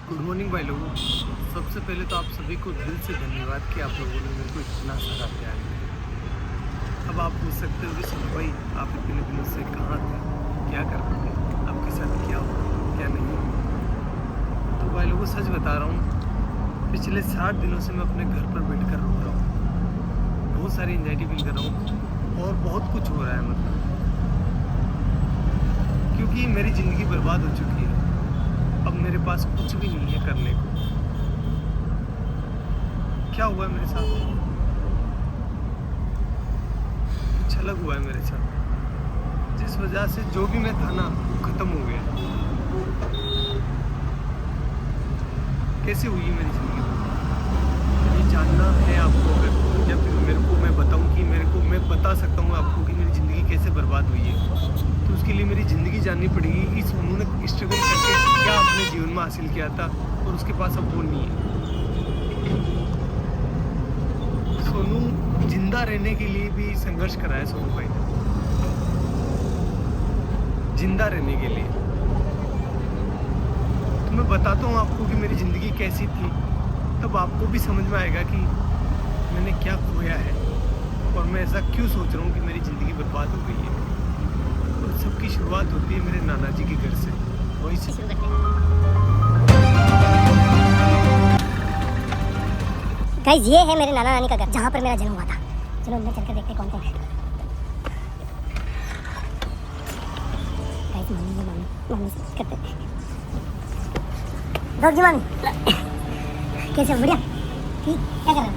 Good morning भाई लोगों। सबसे पहले तो आप सभी को दिल से धन्यवाद कि आप लोगों ने मेरे को इतना सारा प्यार दिया। अब आप पूछ सकते हो कि सुनो भाई, आप इतने दिनों से कहाँ थे, क्या करते थे, आपके साथ क्या हुआ क्या नहीं। तो भाई लोगों सच बता रहा हूँ, पिछले 60 दिनों से मैं अपने घर पर बैठ कर रो रहा हूँ। बहुत सारी एंजाइटी फील कर रहा हूँ और बहुत कुछ हो रहा है मतलब, क्योंकि मेरी ज़िंदगी बर्बाद हो चुकी है। अब मेरे पास कुछ भी नहीं है करने को। क्या हुआ है मेरे साथ, कुछ अलग हुआ है मेरे साथ, जिस वजह से जो भी मैं था ना वो खत्म हो गया। कैसे हुई मेरी जिंदगी, ये जानना है आपको। अगर या फिर मेरे को मैं बताऊं कि मैं बता सकता हूँ आपको कि मेरी ज़िंदगी कैसे बर्बाद हुई है, तो उसके लिए मेरी ज़िंदगी जाननी पड़ेगी कि सोनू ने स्ट्रगल करके क्या अपने जीवन में हासिल किया था और उसके पास अब वो नहीं है। सोनू जिंदा रहने के लिए भी संघर्ष करा है सोनू भाई ने, जिंदा रहने के लिए। तो मैं बताता हूँ आपको कि मेरी ज़िंदगी कैसी थी, तब आपको भी समझ में आएगा कि मैंने क्या खोया है और मैं ऐसा क्यों सोच रहा हूँ कि मेरी ज़िंदगी बर्बाद हो गई है। और सबकी शुरुआत होती है मेरे नाना जी के घर से, वहीं से शुरू करते हैं। गाइस ये है मेरे नाना नानी का घर, जहाँ पर मेरा जन्म हुआ था। चलो अंदर चलकर देखते हैं कौन कौन है। गाइस मामी से करते हैं। डॉग जी मामी कैसे हो? बढ़िया ठीक, क्या कर रहे हो?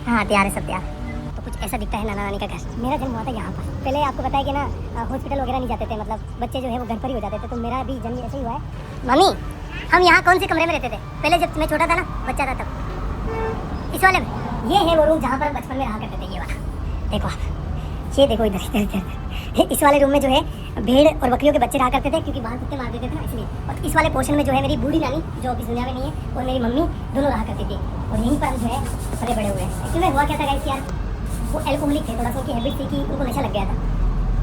हाँ तैयार है, सब तैयार। तो कुछ ऐसा दिखता है नाना नानी का घर। मेरा जन्म हुआ था यहाँ पर। पहले आपको पता है कि ना हॉस्पिटल वगैरह नहीं जाते थे, मतलब बच्चे जो है वो घर पर ही हो जाते थे। तो मेरा भी जन्म ऐसे ही हुआ है। मम्मी हम यहाँ कौन से कमरे में रहते थे पहले, जब मैं छोटा था ना, बच्चा था तब? इस वाले में। ये है वो रूम जहाँ पर हम बचपन में रहा करते थे। ये वाला देखो आप, ये देखो इधर इधर। इस वाले रूम में जो है भेड़ और बकरियों के बच्चे रहा करते थे, क्योंकि बाहर कुत्ते मार देते थे ना, इसलिए। और इस वाले पोर्शन में जो है मेरी बूढ़ी नानी, जो अभी दुनिया में नहीं है, और मेरी मम्मी दोनों रहा करती थी। और यहीं पर हम जो है बड़े बड़े हुए हैं। इसमें हुआ क्या था गाइस यार, वो एल्कोहलिक थे, थोड़ा सा उनकी हैबिट थी कि उनको नशा लग गया था।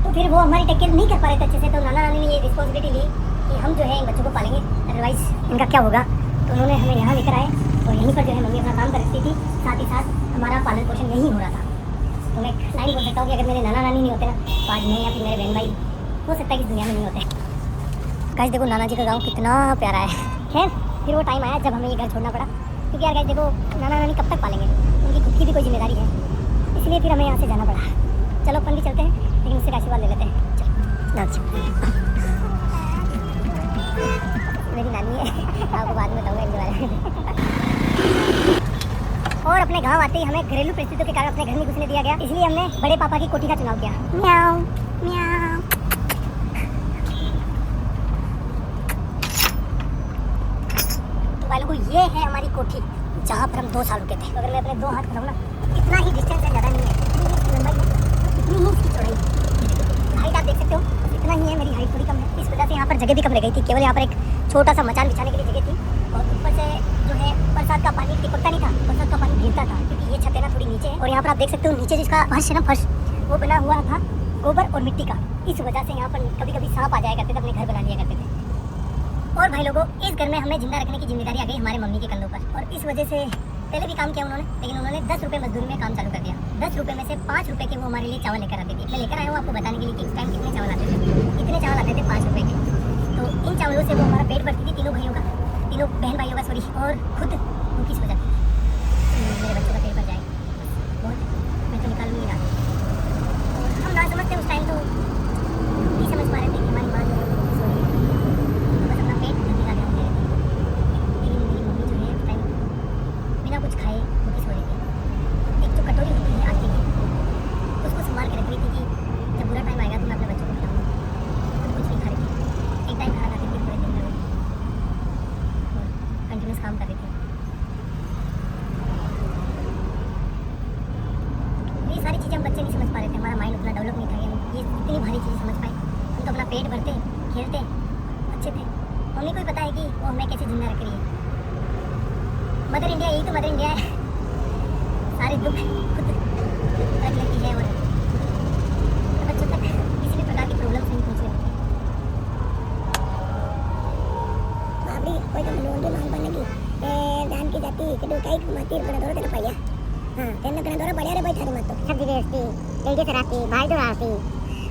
तो फिर वो हमारी टेक केयर नहीं कर पा रहे थे अच्छे से। तो नाना नानी ने ये रिस्पॉन्सिबिलिटी ली कि हम जो है इन बच्चों को पालेंगे, अदरवाइज इनका क्या होगा। तो उन्होंने हमें यहाँ लेकर आए और यहीं पर जो है मम्मी अपना काम करती थी, साथ ही साथ हमारा पालन पोषण यहीं हो रहा था। तो मैं लाइन बोल सकता हूँ कि अगर मेरे नाना नानी नहीं होते ना, तो आज मैं या फिर मेरे बहन भाई हो सकता है कि इस दुनिया में नहीं होते। गाइस देखो नाना जी का गाँव कितना प्यारा है। खैर फिर वो टाइम आया जब हमें ये घर छोड़ना पड़ा, क्योंकि यार गाइस देखो नाना नानी कब तक पालेंगे, उनकी खुद की भी कोई जिम्मेदारी है, इसलिए फिर हमें यहाँ से जाना पड़ा। चलो अपन भी चलते हैं, लेकिन उससे आशीर्वाद ले लेते हैं। चलो मेरी नानी है, आपको बाद में बताऊंगा इनके बारे में। और अपने गांव आते ही हमें घरेलू परिस्थितियों के कारण अपने घर में घुसने दिया गया, इसलिए हमने बड़े पापा की कोठी का चुनाव किया। म्याऊ म्याऊ। तो भाई लोगों ये है हमारी कोठी, जहाँ पर हम 2 साल रुके थे। अगर मैं अपने 2 हाथ बनाऊँ ना, इतना ही डिस्टेंस है, ज़्यादा नहीं है। इतनी ही इसकी लंबाई है, इतनी ही इसकी चौड़ाई। हाइट आप देख सकते हो, इतना ही है। मेरी हाइट थोड़ी कम है, इस वजह से यहाँ पर जगह भी कम रह गई थी। केवल यहाँ पर एक छोटा सा मचान बिछाने के लिए जगह थी। और ऊपर से जो है बरसात का पानी टिपकता नहीं था, बरसात का पानी गिरता था, क्योंकि ये छत है ना थोड़ी नीचे है। और यहाँ पर आप देख सकते हो नीचे जिसका फर्श है ना, फर्श वो बना हुआ था गोबर और मिट्टी का। इस वजह से यहाँ पर कभी कभी सांप आ जाया करते थे, अपने घर बना लिया करते थे। और भाई लोगों इस घर में हमें जिंदा रखने की जिम्मेदारी आ गई हमारे मम्मी के कंधों पर। और इस वजह से पहले भी काम किया उन्होंने, लेकिन उन्होंने 10 रुपये मजदूरी में काम चालू कर दिया। 10 रुपये में से 5 रुपये के वो हमारे लिए चावल लेकर आते थे। मैं लेकर आया हूँ आपको बताने के लिए कि उस टाइम कितने चावल आते थे। इतने चावल आते थे 5 रुपये के। तो इन चावलों से वो हमारा पेट भरती थी, तीनों भाइयों का, तीनों बहन भाइयों का सॉरी, और खुद उनकी वजह मेरे बच्चों का पेट भर जाए बहुत, मैं तो निकाल नहीं रहा। और हम ना समझते उस टाइम, तो नहीं समझ पा रहे थे कि हमारी माँ जो है वो सो रही है, तो बस अपना पेट निकाल रहे थे। लेकिन मेरी मम्मी जो है उस टाइम बिना कुछ खाए भूखी सो रही थी। एक जो कटोरी होती है आटे की, उसको संभाल के रख रही थी कि जब बुरा टाइम आएगा तो मैं अपने बच्चों को खिलाऊंगी। तो कुछ नहीं खा रही थी, एक टाइम खाना खाती थी पूरे दिन में, और कंटिन्यूस काम कर रही थी। ये सारी चीज़ें हम बच्चे नहीं समझ पा रहे थे, हमारा माइंड उतना डेवलप नहीं था कि हम ये इतनी भारी चीज़ें समझ पाए। हम तो अपना पेट भरते, खेलते, अच्छे थे। मम्मी को ही पता है कि वो हमें कैसे जिंदा रख रही है। मदर इंडिया, यही तो मदर इंडिया है, सारे दुख खुद रख लेती है और बच्चों तक किसी भी प्रकार की प्रॉब्लम नहीं पहुँचने देती। ती केडो काय माती गणा दोरा तेन पाया हां तेन गणा दोरा पड्या रे बाई थारी मातो सब्जी बेचती लेडी सराती भाई दोराती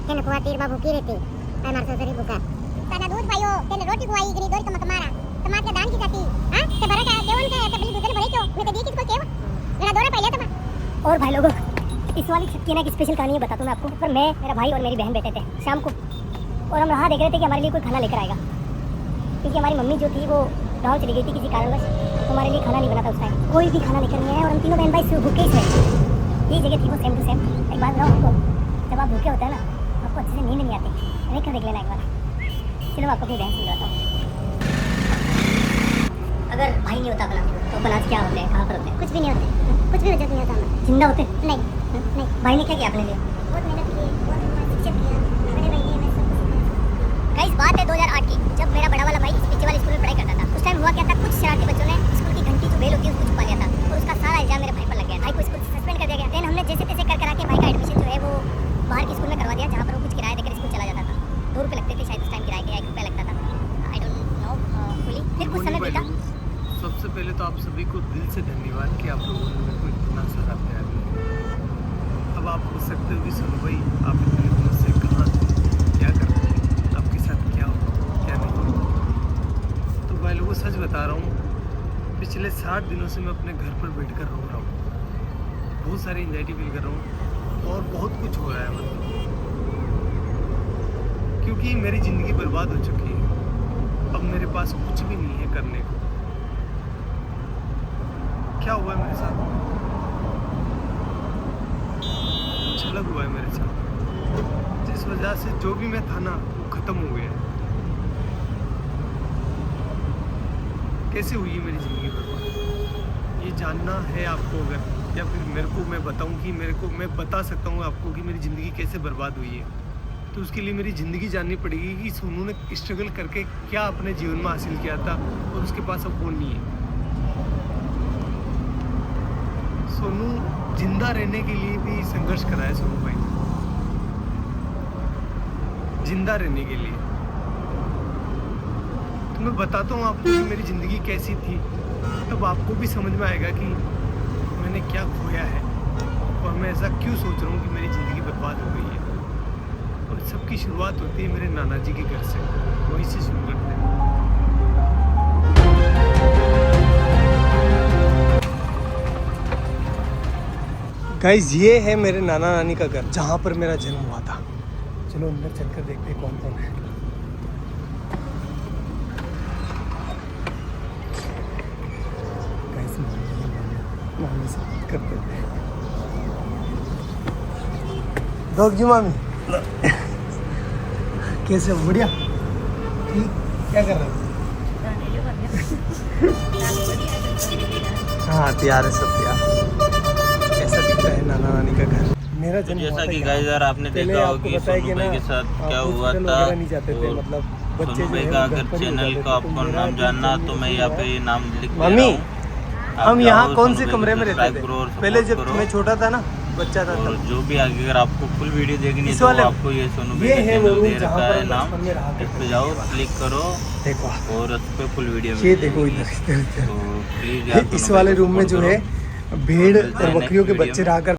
तेन कुआ तीर बाबू की रहती मैं मार ससरी बुका ताना दूध पायो तेन रोटी कुआई गिरी दोर तमक मारा तमात के दान की जाती हां ते भरा का देवन का ते बली दूध भरे क्यों मैं तो दी किसको केव गणा दोरा पाया तमा और भाई लोगों इस वाली छक्की ना की स्पेशल कहानी है बताता हूं मैं आपको पर मैं मेरा भाई और मेरी बहन बैठे थे शाम को और हम राह देख रहे थे कि हमारे लिए कोई खाना लेकर आएगा क्योंकि हमारी मम्मी जो थी वो गांव चली गई थी किसी कारणवश तो हमारे लिए खाना नहीं बना था उस टाइम कोई भी खाना लेकर नहीं आया और हम तीनों बहन भाई सिर्फ भूखे ही थे यही जगह थी वो सेम टू सेम एक बात बताऊं आपको जब आप भूखे होते हैं ना आपको अच्छे से नींद नहीं आती नहीं कर देख लेना एक बार चलो मैं आपको अपनी बहन समझाता हूँ अगर भाई नहीं होता अपना तो अपन आज क्या होते हैं कहाँ पर होते हैं कुछ भी नहीं होते कुछ भी वजह नहीं होता हमें जिंदा होते नहीं नहीं भाई ने क्या किया अपने लिए बहुत मेहनत की बहुत शिक्षक किया मेरे भाई ने मैं सब गाइस बात है 2008 की जब मेरा बड़ा वाला भाई पीछे वाले स्कूल में पढ़ाई करता था उस टाइम हुआ क्या था कुछ शरारती बच्चों ने स्कूल की घंटी जो बेल होती है उसको छुपा लिया था और उसका सारा इल्जाम मेरे भाई पर लग गया भाई को स्कूल से सस्पेंड कर दिया गया देन हमने जैसे तैसे कर करा के भाई का एडमिशन जो है वो बाहर के स्कूल में करवा दिया जहाँ पर वो कुछ किराया देकर स्कूल चला जाता था 2 रुपये लगते थे शायद उस टाइम किराए के 1 रुपया लगता था आई डोंट नो फुली फिर कुछ समय बीता सबसे पहले तो आप सभी को दिल से धन्यवाद कि आप लोगों ने मेरे को इतना सारा प्यार दिया। अब आप हो सकते हो कि सुनो भाई आप इतने दिनों से कहाँ थे क्या कर रहे थे आपके साथ क्या हो क्या नहीं हो तो भाई लोगों सच बता रहा हूँ पिछले 60 दिनों से मैं अपने घर पर बैठ कर रो रहा हूँ बहुत सारी एंजाइटी फील कर रहा हूँ और बहुत कुछ हो रहा है मतलब क्योंकि मेरी ज़िंदगी बर्बाद हो चुकी है अब मेरे पास कुछ भी नहीं है करने को क्या हुआ है मेरे साथ कुछ अलग हुआ है मेरे साथ जिस वजह से जो भी मैं था ना वो ख़त्म हो गया कैसे हुई है मेरी ज़िंदगी बर्बाद ये जानना है आपको अगर या फिर मेरे को मैं बताऊं कि मैं बता सकता हूँ आपको कि मेरी ज़िंदगी कैसे बर्बाद हुई है तो उसके लिए मेरी ज़िंदगी जाननी पड़ेगी कि सोनू ने स्ट्रगल करके क्या अपने जीवन में हासिल किया था और उसके पास अब कौन नहीं है सोनू जिंदा रहने के लिए भी संघर्ष करा है सोनू भाई जिंदा रहने के लिए तो मैं बताता हूँ आपको कि मेरी ज़िंदगी कैसी थी तब आपको भी समझ में आएगा कि मैंने क्या खोया है और मैं ऐसा क्यों सोच रहा हूँ कि मेरी ज़िंदगी बर्बाद हो गई है और सबकी शुरुआत होती है मेरे नाना जी के घर से वहीं से शुरू करते हैं गाइस ये है मेरे नाना नानी का घर जहाँ पर मेरा जन्म हुआ था चलो अंदर चलकर देखते हैं कौन कौन है गाइस मामी से बात करते हैं डॉग जी मामी कैसे हो बढ़िया ठीक क्या कर रहे हो हाँ तैयार है सब तैयार ऐसा दिखता है नाना नानी का घर मेरा जन्म जैसा कि गाइस यार आपने देखा होगा कि सोनू भाई के साथ क्या हुआ था नहीं जाते थे मतलब सोनू भाई का अगर चैनल का आपको नाम जानना तो मैं यहाँ पे नाम लिख दे रहा हूँ हम यहाँ कौन से कमरे में रहते थे पहले जब मैं छोटा था ना बच्चा था और जो भी आगे अगर आपको फुल वीडियो देखनी है तो आपको ये सोनू भाई ये का है चैनल वो दे जहाँ रखा पर है नाम बचपन में रहा इस पे जाओ क्लिक करो देखो और उस पे फुल वीडियो ये मिल देखो जाएगी। इधर तो प्लीज यार इस वाले रूम में जो है भेड़ और बकरियों के बच्चे रहा कर